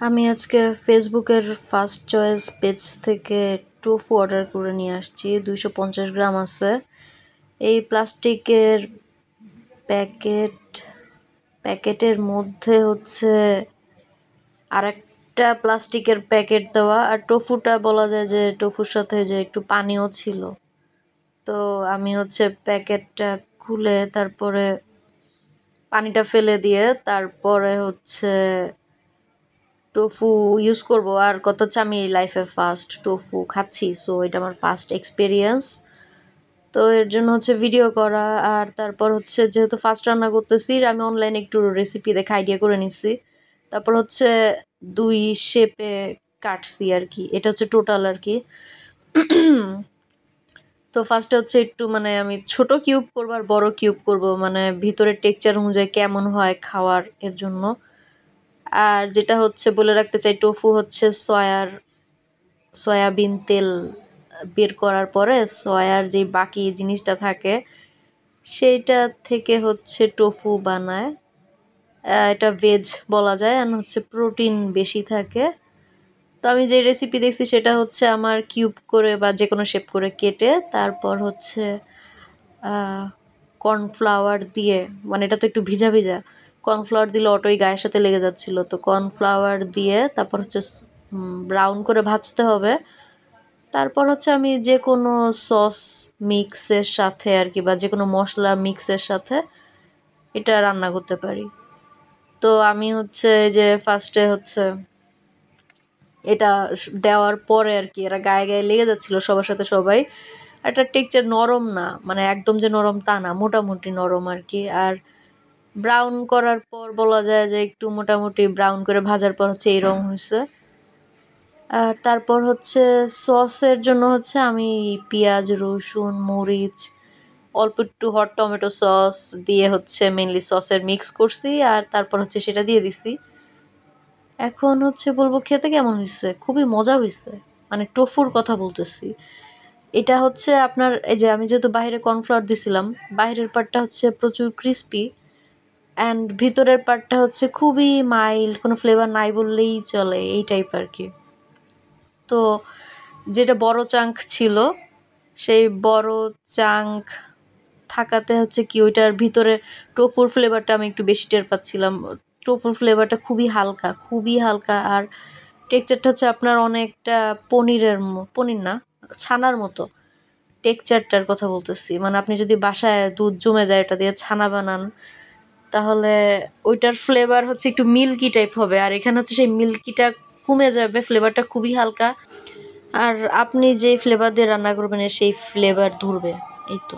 আমি আজকে ফেসবুকের ফার্স্ট চয়েস পেজ থেকে টোফু অর্ডার করে নিয়ে আসছি। 250 গ্রাম আছে। এই প্লাস্টিকের প্যাকেটের মধ্যে হচ্ছে আরেকটা প্লাস্টিকের প্যাকেট দেওয়া, আর টোফুটা বলা যায় যে টোফুর সাথে যে একটু পানিও ছিল। তো আমি হচ্ছে প্যাকেটটা খুলে তারপরে পানিটা ফেলে দিয়ে তারপরে হচ্ছে টোফু ইউজ করব। আর কত হচ্ছে আমি লাইফে ফার্স্ট টোফু খাচ্ছি, সো এটা আমার ফার্স্ট এক্সপিরিয়েন্স। তো এর জন্য হচ্ছে ভিডিও করা, আর তারপর হচ্ছে যেহেতু ফার্স্ট রান্না করতেছি আমি অনলাইনে একটু রেসিপি দেখে আইডিয়া করে নিচ্ছি। তারপর হচ্ছে 2 শেপে কাটছি আর কি, এটা হচ্ছে টোটাল আর কি। তো ফার্স্টে হচ্ছে একটু আমি ছোট কিউব করবো আর বড় কিউব করব, ভিতরের টেক্সচার অনুযায়ী কেমন হয় খাওয়ার এর জন্য। আর যেটা হচ্ছে বলে রাখতে চাই, টোফু হচ্ছে সয়াবিন তেল বের করার পরে সয়ার যে বাকি জিনিসটা থাকে সেইটা থেকে হচ্ছে টোফু বানায়। এটা ভেজ বলা যায়, আর হচ্ছে প্রোটিন বেশি থাকে। তো আমি যে রেসিপি দেখছি সেটা হচ্ছে আমার কিউব করে বা যে কোনো শেপ করে কেটে তারপর হচ্ছে কর্নফ্লাওয়ার দিয়ে, এটা তো একটু ভিজা ভিজা, কর্নফ্লাওয়ার দিলে অটোই গায়ের সাথে লেগে যাচ্ছিল। তো কর্নফ্লাওয়ার দিয়ে তারপর হচ্ছে ব্রাউন করে ভাজতে হবে। তারপর হচ্ছে আমি যে কোনো সস মিক্সের সাথে আর কি, বা যে কোনো মশলা মিক্সের সাথে এটা রান্না করতে পারি। তো আমি হচ্ছে যে ফার্স্টে হচ্ছে এটা দেওয়ার পরে আর কি এরা গায়ে গায়ে লেগে যাচ্ছিল সবার সাথে সবাই। একটা টেক্সচার নরম না, একদম যে নরম তা না, মোটামুটি নরম আর কি। আর ব্রাউন করার পর বলা যায় যে একটু মোটামুটি ব্রাউন করে ভাজার পর হচ্ছে এই রং হয়েছে। আর তারপর হচ্ছে সসের জন্য হচ্ছে আমি পেঁয়াজ, রসুন, মরিচ, অল্প একটু হট টমেটো সস দিয়ে হচ্ছে মেনলি সসের মিক্স করছি, আর তারপর হচ্ছে সেটা দিয়ে দিছি। এখন হচ্ছে বলবো খেতে কেমন হয়েছে, খুবই মজা হয়েছে। টোফুর কথা বলতেছি। এটা হচ্ছে আপনার এই যে আমি যেহেতু বাইরে কর্নফ্লাওয়ার দিছিলাম, বাইরের পার্টটা হচ্ছে প্রচুর ক্রিস্পি অ্যান্ড ভিতরের পার্টটা হচ্ছে খুবই মাইল্ড, কোনো ফ্লেভার নাই বললেই চলে এই টাইপ আর কি। তো যেটা বড় চাঙ্ক ছিল সেই বড় চাঙ্ক থাকাতে হচ্ছে কি ওইটার ভিতরে টোফুর ফ্লেভারটা আমি একটু বেশি টের পাচ্ছিলাম। টোফুর ফ্লেভারটা খুবই হালকা, খুবই হালকা। আর টেক্সচারটা হচ্ছে আপনার অনেকটা পনির না, ছানার মতো টেক্সচারটার কথা বলতেছি। আপনি যদি বাসায় দুধ জমে যায় এটা দিয়ে ছানা বানান তাহলে ওইটার ফ্লেভার হচ্ছে একটু মিল্কি টাইপ হবে, আর এখানে হচ্ছে সেই মিল্কিটা কমে যাবে, ফ্লেভারটা খুবই হালকা। আর আপনি যে ফ্লেভার দিয়ে রান্না করবেন সেই ফ্লেভার ধরবে, এই তো।